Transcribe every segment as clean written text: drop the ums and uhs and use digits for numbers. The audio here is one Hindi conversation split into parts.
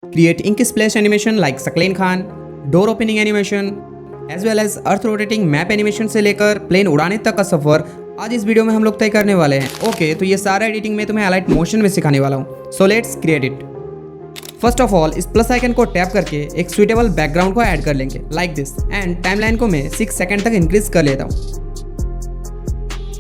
create ink splash animation like Sakleen Khan, door opening animation, as well as earth rotating map animation से लेकर प्लेन उड़ाने तक का सफर आज इस वीडियो में हम लोग तय करने वाले हैं। ओके, तो ये सारा एडिटिंग में तुम्हें हाईलाइट मोशन में सिखाने वाला हूँ। So let's create it. First of all इस प्लस आइकन को टैप करके एक सुइटेबल बैकग्राउंड को ऐड कर लेंगे लाइक दिस, एंड टाइमलाइन को मैं 6 सेकंड तक इंक्रीज कर लेता हूँ।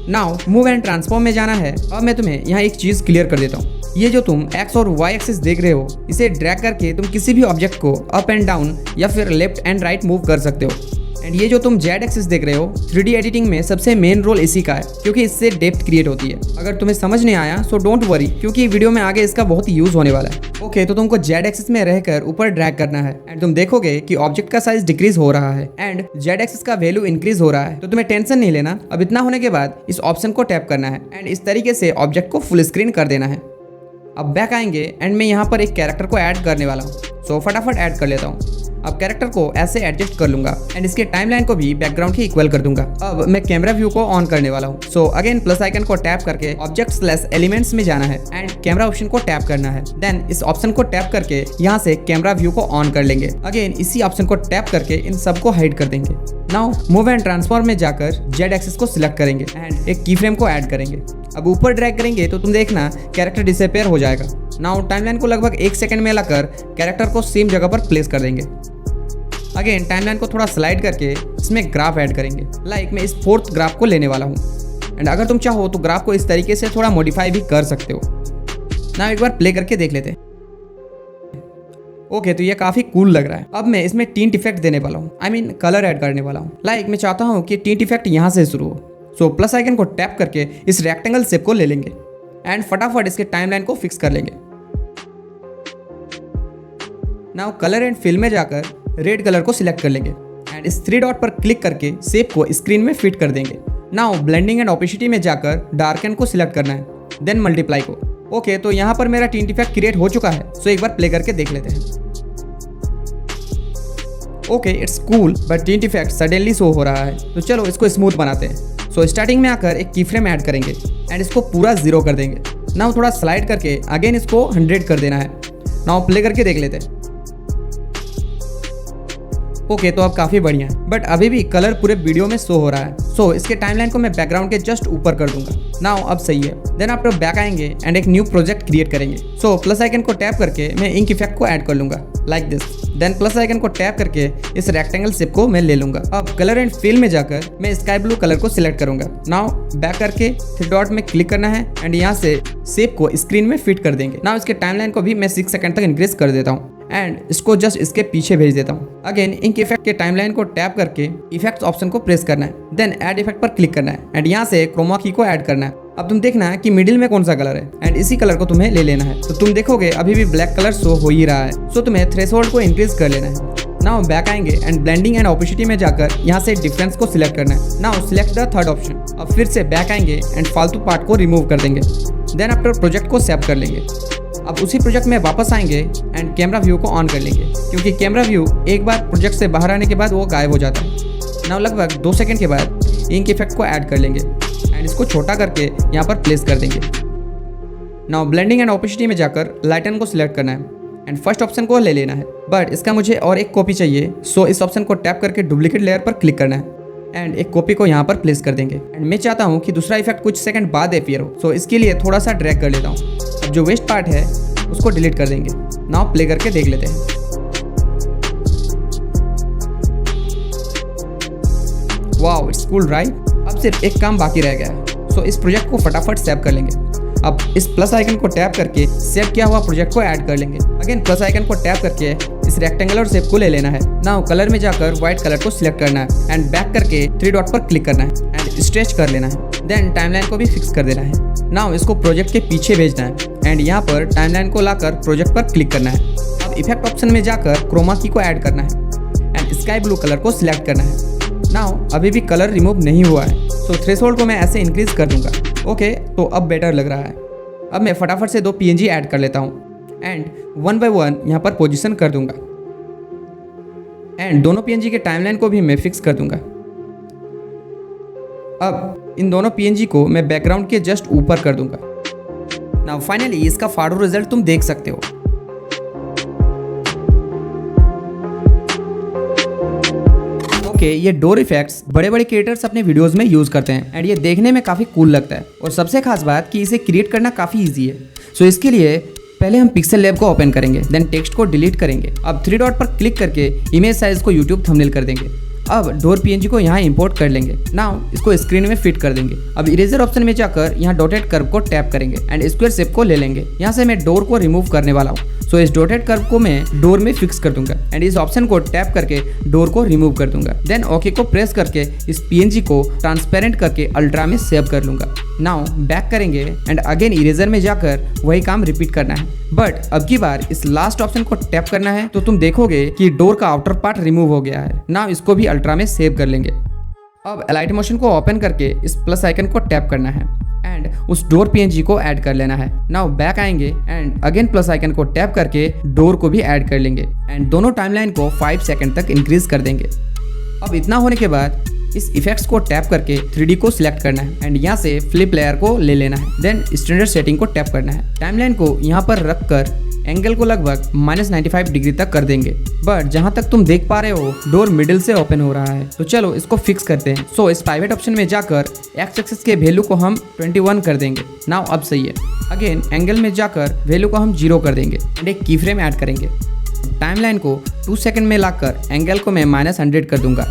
नाउ मूव एंड ट्रांसफॉर्म में जाना है। अब मैं तुम्हें यहाँ एक चीज क्लियर कर देता हूँ। ये जो तुम एक्स और वाई एक्सिस देख रहे हो, इसे ड्रैग करके तुम किसी भी ऑब्जेक्ट को अप एंड डाउन या फिर लेफ्ट एंड राइट मूव कर सकते हो। एंड ये जो तुम जेड एक्सिस देख रहे हो, 3D एडिटिंग में सबसे मेन रोल इसी का है, क्योंकि इससे डेप्थ क्रिएट होती है। अगर तुम्हें समझ नहीं आया सो डोंट वरी, क्योंकि वीडियो में आगे इसका बहुत यूज होने वाला है। ओके, तो तुमको जेड एक्सिस में रहकर ऊपर ड्रैग करना है एंड तुम देखोगे कि ऑब्जेक्ट का साइज डिक्रीज हो रहा है एंड जेड एक्सिस का वैल्यू इंक्रीज हो रहा है। तो तुम्हें टेंशन नहीं लेना। अब इतना होने के बाद इस ऑप्शन को टैप करना है एंड इस तरीके से ऑब्जेक्ट को फुल स्क्रीन कर देना है। अब बैक आएंगे एंड मैं यहाँ पर एक कैरेक्टर को ऐड करने वाला हूँ। सो फटाफट ऐड कर लेता हूँ। अब कैरेक्टर को ऐसे एडजस्ट कर लूंगा एंड इसके टाइमलाइन को भी बैकग्राउंड के इक्वल कर दूंगा। अब मैं कैमरा व्यू को ऑन करने वाला हूँ। सो अगेन प्लस आइकन को टैप करके ऑब्जेक्ट/एलिमेंट्स में जाना है एंड कैमरा ऑप्शन को टैप करना है। देन इस ऑप्शन को टैप करके यहाँ से कैमरा व्यू को ऑन कर लेंगे। अगेन इसी ऑप्शन को टैप करके इन सबको हाइड कर देंगे। नाउ मूव एंड ट्रांसफॉर्म में जाकर जेड एक्सिस को सिलेक्ट करेंगे एंड एक की फ्रेम को ऐड करेंगे। अब ऊपर ड्रैग करेंगे तो तुम देखना कैरेक्टर डिसअपीयर हो जाएगा। नाउ टाइमलाइन को लगभग 1 सेकंड में लाकर कैरेक्टर को सेम जगह पर प्लेस कर देंगे। अगेन टाइमलाइन को थोड़ा स्लाइड करके इसमें ग्राफ ऐड करेंगे। लाइक मैं इस 4th ग्राफ को लेने वाला हूँ एंड अगर तुम चाहो तो ग्राफ को इस तरीके से थोड़ा मॉडिफाई भी कर सकते हो। ना एक बार प्ले करके देख लेते हैं। ओके, तो ये काफी कूल लग रहा है। अब मैं इसमें टिंट इफेक्ट देने वाला हूँ, आई मीन कलर ऐड करने वाला हूँ। लाइक मैं चाहता हूँ कि टिंट इफेक्ट यहाँ से शुरू हो। सो प्लस आइकन को टैप करके इस रेक्टेंगल शेप को ले लेंगे एंड फटाफट इसके टाइमलाइन को फिक्स कर लेंगे। नाउ कलर एंड फिल में जाकर रेड कलर को सिलेक्ट कर लेंगे एंड इस 3 डॉट पर क्लिक करके शेप को स्क्रीन में फिट कर देंगे। नाउ ब्लेंडिंग एंड ओपेसिटी में जाकर डार्कन को सिलेक्ट करना है, देन मल्टीप्लाई को। ओके, तो यहाँ पर मेरा टिंट इफेक्ट क्रिएट हो चुका है। सो एक बार प्ले करके देख लेते हैं। Okay, it's cool but tint effect suddenly show हो रहा है, तो चलो इसको स्मूथ बनाते हैं। सो स्टार्टिंग में आकर एक की फ्रेम ऐड करेंगे एंड इसको पूरा 0 कर देंगे। नाउ थोड़ा स्लाइड करके अगेन इसको 100 कर देना है। नाउ प्ले करके देख लेते हैं। ओके, तो अब काफी बढ़िया है, बट अभी भी कलर पूरे वीडियो में शो हो रहा है। सो इसके टाइमलाइन को मैं बैकग्राउंड के जस्ट ऊपर कर दूंगा। नाउ अब सही है। देन आफ्टर बैक आएंगे एंड एक न्यू प्रोजेक्ट क्रिएट करेंगे। सो प्लस आइकन को टैप करके मैं इंक इफेक्ट को ऐड कर लूंगा like this. Then plus icon को टैप करके इस रेक्टेंगल शेप को मैं ले लूंगा। अब कलर एंड फिल में जाकर मैं स्काई ब्लू कलर को सिलेक्ट करूंगा। नाउ बैक करके 3 डॉट में क्लिक करना है एंड यहाँ से शेप को स्क्रीन में फिट कर देंगे। नाउ इसके टाइमलाइन को भी मैं 6 सेकंड तक इंक्रीज कर देता हूँ एंड इसको जस्ट इसके पीछे भेज देता हूँ। अगेन इंक इफेक्ट के टाइमलाइन को टैप करके इफेक्ट्स ऑप्शन को प्रेस करना है, देन ऐड इफेक्ट पर क्लिक करना है एंड यहाँ से क्रोमा की को ऐड करना है। अब तुम देखना कि मिडिल में कौन सा कलर है एंड इसी कलर को तुम्हें ले लेना है। तो तुम देखोगे अभी भी ब्लैक कलर शो हो ही रहा है। सो तुम्हें थ्रेशोल्ड को इंक्रीज कर लेना है। नाउ बैक आएंगे एंड ब्लेंडिंग एंड ओपेसिटी में जाकर यहाँ से डिफरेंस को सिलेक्ट करना है। Now select the 3rd option. अब फिर से बैक आएंगे एंड फालतू पार्ट को रिमूव कर देंगे। देन आफ्टर प्रोजेक्ट को सेव कर लेंगे। अब उसी प्रोजेक्ट में वापस आएंगे एंड कैमरा व्यू को ऑन कर लेंगे, क्योंकि कैमरा व्यू एक बार प्रोजेक्ट से बाहर आने के बाद वो गायब हो जाता है। नाउ लगभग 2 सेकंड के बाद इंक इफेक्ट को ऐड कर लेंगे एंड इसको छोटा करके यहाँ पर प्लेस कर देंगे। नाउ ब्लेंडिंग एंड ओपेसिटी में जाकर लाइटन को सिलेक्ट करना है एंड फर्स्ट ऑप्शन को ले लेना है, बट इसका मुझे और एक कॉपी चाहिए। सो इस ऑप्शन को टैप करके डुप्लीकेट लेयर पर क्लिक करना है एंड एक कॉपी को यहाँ पर प्लेस कर देंगे। एंड मैं चाहता हूँ कि दूसरा इफेक्ट कुछ सेकंड बाद अपीयर हो। सो इसके लिए थोड़ा सा ड्रैग कर लेता हूँ। अब जो वेस्ट पार्ट है उसको डिलीट कर देंगे। नाउ प्ले करके देख लेते हैं। Wow, it's cool right. अब सिर्फ एक काम बाकी रह गया है। सो इस प्रोजेक्ट को फटाफट सेव कर लेंगे। अब इस प्लस आइकन को टैप करके सेव किया हुआ प्रोजेक्ट को ऐड कर लेंगे। अगेन प्लस आइकन को टैप करके इस रेक्टेंगुलर शेप को ले लेना है। नाउ कलर में जाकर व्हाइट कलर को सिलेक्ट करना है एंड बैक करके 3 डॉट पर क्लिक करना है एंड स्ट्रेच कर लेना है। देन टाइमलाइन को भी फिक्स कर देना है। नाउ इसको प्रोजेक्ट के पीछे भेजना है एंड यहाँ पर टाइमलाइन को लाकर प्रोजेक्ट पर क्लिक करना है। अब इफेक्ट ऑप्शन में जाकर क्रोमा की को ऐड करना है एंड स्काई ब्लू कलर को सिलेक्ट करना है। नाउ अभी भी कलर रिमूव नहीं हुआ है। सो थ्रेशोल्ड को मैं ऐसे इंक्रीज कर दूंगा। ओके, तो अब बेटर लग रहा है। अब मैं फटाफट से 2 PNG ऐड कर लेता हूँ एंड 1 बाय 1 यहाँ पर पोजीशन कर दूंगा एंड दोनों PNG के टाइमलाइन को भी मैं फिक्स कर दूंगा। अब इन दोनों PNG को मैं बैकग्राउंड के जस्ट ऊपर कर दूंगा। नाउ फाइनली इसका फाड़ू रिजल्ट तुम देख सकते हो। ओके, ये डोर इफेक्ट्स बड़े बड़े क्रिएटर्स अपने वीडियोस में यूज करते हैं एंड ये देखने में काफी कूल लगता है और सबसे खास बात कि इसे क्रिएट करना काफी इजी है। सो इसके लिए पहले हम पिक्सेल लैब को ओपन करेंगे, देन टेक्स्ट को डिलीट करेंगे। अब 3 डॉट पर क्लिक करके इमेज साइज को यूट्यूब थंबनेल कर देंगे। अब डोर पीएनजी को यहाँ इंपोर्ट कर लेंगे। नाउ इसको स्क्रीन में फिट कर देंगे। अब इरेजर ऑप्शन में जाकर यहाँ डॉटेड कर्व को टैप करेंगे एंड स्क्वायर शेप को ले लेंगे। यहाँ से मैं डोर को रिमूव करने वाला हूँ। सो इस डॉटेड कर्व को मैं डोर में फिक्स कर दूंगा एंड इस ऑप्शन को टैप करके डोर को रिमूव कर दूंगा। देन ओके को प्रेस करके इस पीएनजी को ट्रांसपेरेंट करके अल्ट्रा में सेव कर लूंगा। नाउ बैक करेंगे एंड अगेन इरेजर में जाकर वही काम रिपीट करना है, बट अब की बार इस लास्ट ऑप्शन को टैप करना है तो तुम देखोगे कि डोर का आउटर पार्ट रिमूव हो गया है। नाउ इसको भी अल्ट्रा में सेव कर लेंगे। अब लाइट मोशन को ओपन करके इस प्लस आइकन को टैप करना है एंड उस डोर पीएनजी को ऐड कर लेना है। नाउ बैक आएंगे एंड अगेन प्लस आइकन को टैप करके डोर को भी ऐड कर लेंगे एंड दोनों टाइमलाइन को 5 सेकंड तक इंक्रीज कर देंगे। अब इतना होने के बाद इस इफेक्ट्स को टैप करके 3D को सिलेक्ट करना है एंड यहाँ से फ्लिप लेयर को ले लेना है। देन स्टैंडर्ड सेटिंग को टैप करना है। टाइमलाइन को यहाँ पर रख कर एंगल को लगभग -95 डिग्री तक कर देंगे, बट जहाँ तक तुम देख पा रहे हो डोर मिडिल से ओपन हो रहा है। तो चलो इसको फिक्स करते हैं। सो इस प्राइवेट ऑप्शन में जाकर एक्स एक्सिस के वैल्यू को हम 21 कर देंगे। नाउ अब सही है। अगेन एंगल में जाकर वैल्यू को हम 0 कर देंगे एंड एक की फ्रेम ऐड करेंगे। टाइमलाइन को 2 सेकंड में लाकर एंगल को मैं -100 कर दूंगा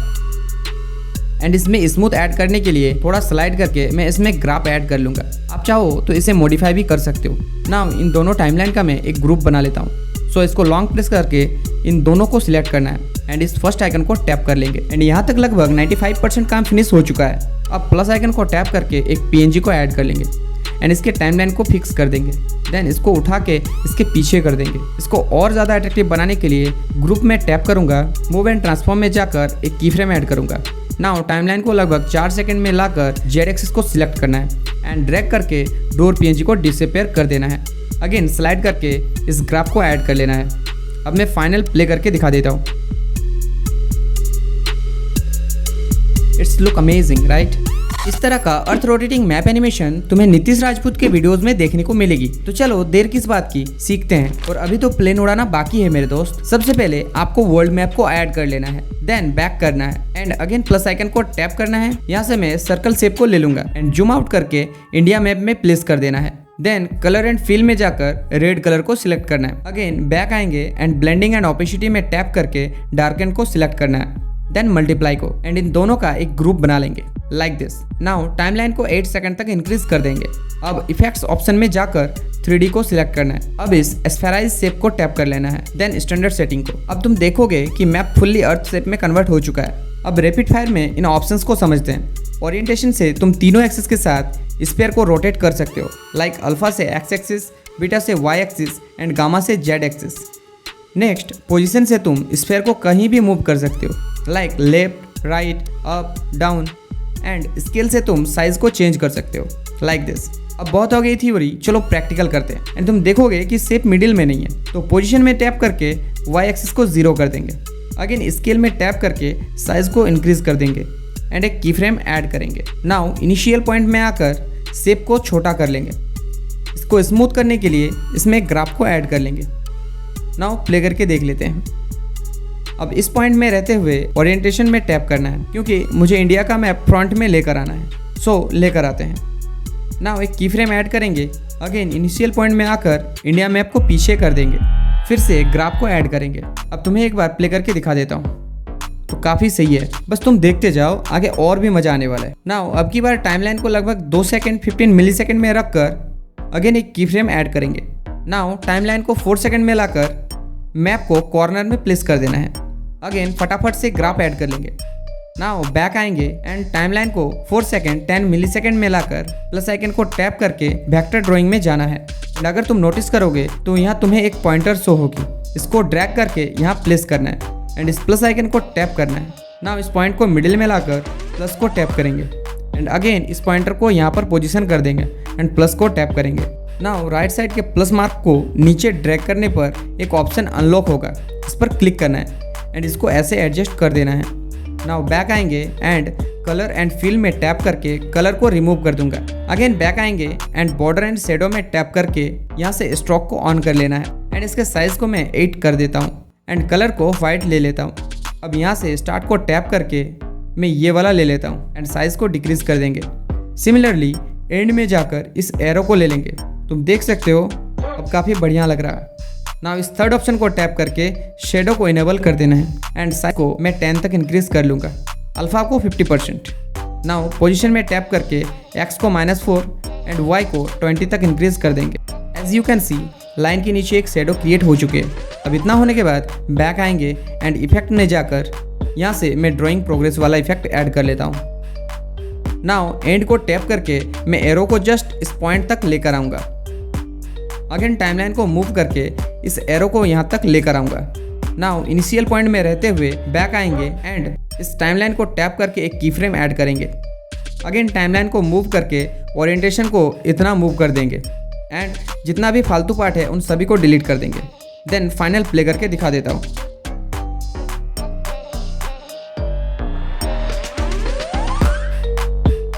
एंड इसमें स्मूथ ऐड करने के लिए थोड़ा स्लाइड करके मैं इसमें ग्राफ ऐड कर लूँगा। आप चाहो तो इसे मॉडिफाई भी कर सकते हो। नाउ इन दोनों टाइमलाइन का मैं एक ग्रुप बना लेता हूँ। सो इसको लॉन्ग प्रेस करके इन दोनों को सिलेक्ट करना है एंड इस फर्स्ट आइकन को टैप कर लेंगे एंड यहाँ तक लगभग 95% काम फिनिश हो चुका है। अब प्लस आइकन को टैप करके एक पीएनजी को ऐड कर लेंगे एंड इसके टाइमलाइन को फिक्स कर देंगे। देन इसको उठा के इसके पीछे कर देंगे। इसको और ज़्यादा अट्रैक्टिव बनाने के लिए ग्रुप में टैप करूँगा, मूव एंड ट्रांसफॉर्म में जाकर एक की फ्रेम ऐड करूँगा। नाउ टाइमलाइन को लगभग 4 सेकंड में लाकर जेड एक्सिस को सिलेक्ट करना है एंड ड्रैग करके डोर पीएनजी को डिसअपीयर कर देना है। अगेन स्लाइड करके इस ग्राफ को ऐड कर लेना है। अब मैं फाइनल प्ले करके दिखा देता हूँ। It's look amazing right. इस तरह का अर्थ रोटेटिंग मैप एनिमेशन तुम्हें नीतीश राजपूत के वीडियोस में देखने को मिलेगी। तो चलो देर किस बात की, सीखते हैं। और अभी तो प्लेन उड़ाना बाकी है मेरे दोस्त। सबसे पहले आपको वर्ल्ड मैप को ऐड कर लेना है, देन बैक करना है एंड अगेन प्लस आइकन को टैप करना है। यहाँ से मैं सर्कल शेप को ले लूंगा एंड जूम आउट करके इंडिया मैप में प्लेस कर देना है। देन कलर एंड फिल में जाकर रेड कलर को सिलेक्ट करना है। अगेन बैक आएंगे एंड ब्लेंडिंग एंड ओपेसिटी में टैप करके डार्कन को सिलेक्ट करना है। देन मल्टीप्लाई को एंड इन दोनों का एक ग्रुप बना लेंगे लाइक दिस। नाउ टाइमलाइन को 8 सेकंड तक इंक्रीज कर देंगे। अब इफेक्ट्स ऑप्शन में जाकर 3D को सिलेक्ट करना है। अब इस स्फेराइज शेप को टैप कर लेना है, देन स्टैंडर्ड सेटिंग को। अब तुम देखोगे कि मैप फुल्ली अर्थ शेप में कन्वर्ट हो चुका है। अब रैपिड फायर में इन ऑप्शंस को समझते हैं। ओरिएंटेशन से तुम तीनों एक्सिस के साथ स्फीयर को रोटेट कर सकते हो, लाइक अल्फा से एक्स एक्सिस, बीटा से वाई एक्सिस एंड गामा से जेड एक्सिस। नेक्स्ट पोजीशन से तुम स्फीयर को कहीं भी मूव कर सकते हो, like left, right, up, down and scale से तुम साइज को चेंज कर सकते हो लाइक दिस। अब बहुत हो गई थ्योरी, चलो प्रैक्टिकल करते हैं। एंड तुम देखोगे कि शेप मिडिल में नहीं है, तो पोजीशन में टैप करके वाई एक्सिस को 0 कर देंगे। अगेन स्केल में टैप करके साइज को इंक्रीज कर देंगे एंड एक की फ्रेम ऐड करेंगे। नाउ इनिशियल पॉइंट में आकर शेप को छोटा कर लेंगे। इसको स्मूथ करने के लिए इसमें ग्राफ को ऐड कर लेंगे। नाउ प्ले करके देख लेते हैं। अब इस पॉइंट में रहते हुए ओरिएंटेशन में टैप करना है, क्योंकि मुझे इंडिया का मैप फ्रंट में लेकर आना है। सो लेकर आते हैं। नाउ एक की फ्रेम ऐड करेंगे। अगेन इनिशियल पॉइंट में आकर इंडिया मैप को पीछे कर देंगे, फिर से ग्राफ को ऐड करेंगे। अब तुम्हें एक बार प्ले करके दिखा देता हूँ। तो काफ़ी सही है, बस तुम देखते जाओ, आगे और भी मज़ा आने वाला है। नाउ अब की बार टाइमलाइन को लगभग 2 सेकंड 15 मिली सेकंड में रखकर अगेन एक की फ्रेम ऐड करेंगे। नाउ टाइमलाइन को 4 सेकंड में लाकर मैप को कॉर्नर में प्लेस कर देना है। अगेन फटाफट से ग्राफ ऐड कर लेंगे। नाउ बैक आएंगे एंड टाइमलाइन को 4 सेकंड 10 मिली सेकंड में लाकर प्लस आइकन को टैप करके वेक्टर ड्राइंग में जाना है। एंड अगर तुम नोटिस करोगे तो यहाँ तुम्हें एक पॉइंटर शो होगी, इसको ड्रैग करके यहाँ प्लेस करना है एंड इस प्लस आइकन को टैप करना है। नाउ इस पॉइंट को मिडिल में लाकर प्लस को टैप करेंगे एंड अगेन इस पॉइंटर को यहाँ पर पोजीशन कर देंगे एंड प्लस को टैप करेंगे। नाउ राइट साइड के प्लस मार्क को नीचे ड्रैग करने पर एक ऑप्शन अनलॉक होगा, इस पर क्लिक करना है एंड इसको ऐसे एडजस्ट कर देना है। नाउ बैक आएंगे एंड कलर एंड फिल में टैप करके कलर को रिमूव कर दूंगा। अगेन बैक आएंगे एंड बॉर्डर एंड शेडो में टैप करके यहाँ से स्ट्रोक को ऑन कर लेना है एंड इसके साइज को मैं 8 कर देता हूँ एंड कलर को वाइट ले लेता हूँ। अब यहाँ से स्टार्ट को टैप करके मैं ये वाला ले लेता हूँ एंड साइज को डिक्रीज कर देंगे। सिमिलरली एंड में जाकर इस एरो को ले लेंगे। तुम देख सकते हो अब काफ़ी बढ़िया लग रहा है। नाउ इस थर्ड ऑप्शन को टैप करके शेडो को इनेबल कर देना है एंड साइज को मैं 10 तक इंक्रीज कर लूँगा, अल्फा को 50%। नाउ पोजीशन में टैप करके x को -4 एंड y को 20 तक इंक्रीज कर देंगे। As you can see line के नीचे एक शेडो क्रिएट हो चुके हैं। अब इतना होने के बाद बैक आएंगे एंड इफेक्ट में जाकर यहाँ से मैं ड्राइंग प्रोग्रेस वाला इफेक्ट ऐड कर लेता हूँ। नाउ एंड को टैप करके मैं एरो को जस्ट इस पॉइंट तक लेकर आऊँगा। अगेन टाइमलाइन को मूव करके इस एरो को यहाँ तक लेकर आऊँगा। नाउ इनिशियल पॉइंट में रहते हुए बैक आएंगे एंड इस टाइमलाइन को टैप करके एक की फ्रेम ऐड करेंगे। अगेन टाइमलाइन को मूव करके ओरिएंटेशन को इतना मूव कर देंगे एंड जितना भी फालतू पार्ट है उन सभी को डिलीट कर देंगे। देन फाइनल प्ले करके दिखा देता हूँ।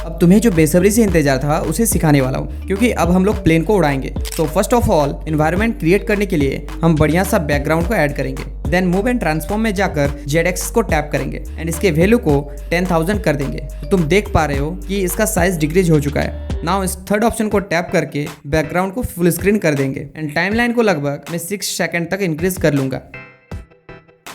अब तुम्हें जो बेसब्री से इंतजार था उसे सिखाने वाला हूँ, क्योंकि अब हम लोग प्लेन को उड़ाएंगे। तो first of all environment create करने के लिए हम बढ़िया सा बैकग्राउंड को ऐड करेंगे। देन मूव एंड ट्रांसफॉर्म में जाकर जेड एक्सिस को टैप करेंगे एंड इसके वैल्यू को 10,000 कर देंगे। तो तुम देख पा रहे हो कि इसका साइज डिक्रीज हो चुका है। नाउ इस थर्ड ऑप्शन को टैप करके बैकग्राउंड को फुल स्क्रीन कर देंगे एंड टाइमलाइन को लगभग मैं 6 सेकंड तक इंक्रीज कर लूंगा।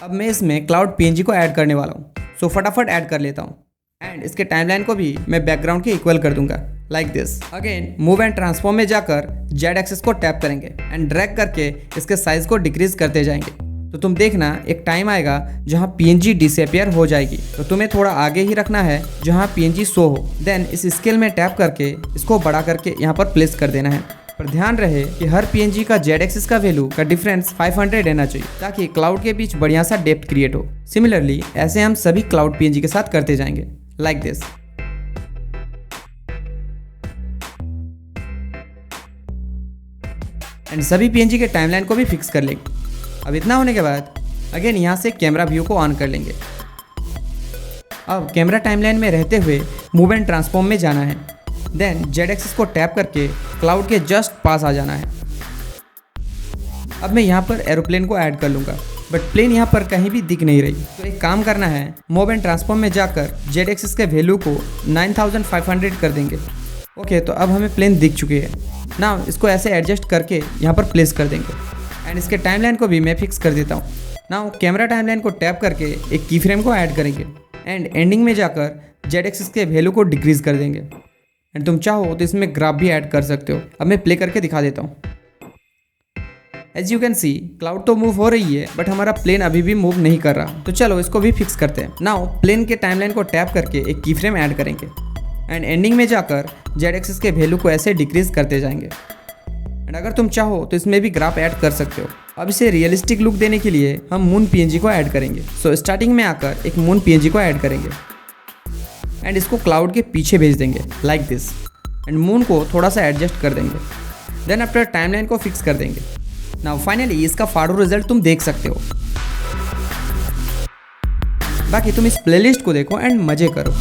अब मैं इसमें क्लाउड पीएनजी को ऐड करने वाला हूँ, सो फटाफट ऐड कर लेता हूँ एंड इसके टाइमलाइन को भी मैं बैकग्राउंड के इक्वल कर दूंगा like this. Again move and transform में जाकर जेड एक्सिस को टैप करेंगे एंड ड्रैग करके इसके साइज को डिक्रीज करते जाएंगे। तो तुम देखना एक टाइम आएगा जहाँ पीएनजी डिसअपियर हो जाएगी। तो तुम्हें थोड़ा आगे ही रखना है जहाँ पीएनजी शो हो। देन इस स्केल में टैप करके इसको बड़ा करके यहाँ पर प्लेस कर देना है। पर ध्यान रहे कि हर पीएनजी का जेड एक्सिस का वैल्यू का डिफरेंस 500 रहना चाहिए, ताकि क्लाउड के बीच बढ़िया सा डेप्थ क्रिएट हो। सिमिलरली ऐसे हम सभी क्लाउड पीएनजी के साथ करते जाएंगे लाइक दिस। एंड सभी पीएनजी के टाइमलाइन को भी फिक्स कर लेंगे। अब इतना होने के बाद अगेन यहाँ से कैमरा व्यू को ऑन कर लेंगे। अब कैमरा टाइमलाइन में रहते हुए मूव एंड ट्रांसफॉर्म में जाना है। देन जेड एक्सिस को टैप करके क्लाउड के जस्ट पास आ जाना है। अब मैं यहाँ पर एरोप्लेन को ऐड कर लूँगा, बट प्लेन यहाँ पर कहीं भी दिख नहीं रही। तो एक काम करना है, मूव एंड ट्रांसफॉर्म में जाकर जेड एक्सिस के वैल्यू को 9500 कर देंगे। ओके, तो अब हमें प्लेन दिख चुकी है। नाउ इसको ऐसे एडजस्ट करके यहाँ पर प्लेस कर देंगे एंड इसके टाइमलाइन को भी मैं फिक्स कर देता हूँ। नाउ कैमरा टाइमलाइन को टैप करके एक की फ्रेम को ऐड करेंगे एंड एंडिंग में जाकर जेड एक्सिस के वैल्यू को डिक्रीज कर देंगे। एंड तुम चाहो तो इसमें ग्राफ भी ऐड कर सकते हो। अब मैं प्ले करके दिखा देता हूँ। As you can see cloud तो मूव हो रही है, बट हमारा प्लेन अभी भी मूव नहीं कर रहा। तो चलो इसको भी फिक्स करते हैं। नाउ प्लेन के टाइमलाइन को टैप करके एक की फ्रेम ऐड करेंगे एंड एंडिंग में जाकर जेड एक्सिस के वैल्यू को ऐसे डिक्रीज करते जाएंगे। एंड अगर तुम चाहो तो इसमें भी ग्राफ ऐड कर सकते हो। अब इसे रियलिस्टिक लुक देने के लिए हम मून पीएनजी को ऐड करेंगे। सो स्टार्टिंग में आकर एक मून पीएनजी को ऐड करेंगे एंड इसको क्लाउड के पीछे भेज देंगे लाइक दिस। एंड मून को थोड़ा सा एडजस्ट कर देंगे। देन आफ्टर टाइमलाइन को फिक्स कर देंगे। नाउ फाइनली इसका फाड़ू रिजल्ट तुम देख सकते हो। बाकी तुम इस प्लेलिस्ट को देखो एंड मजे करो।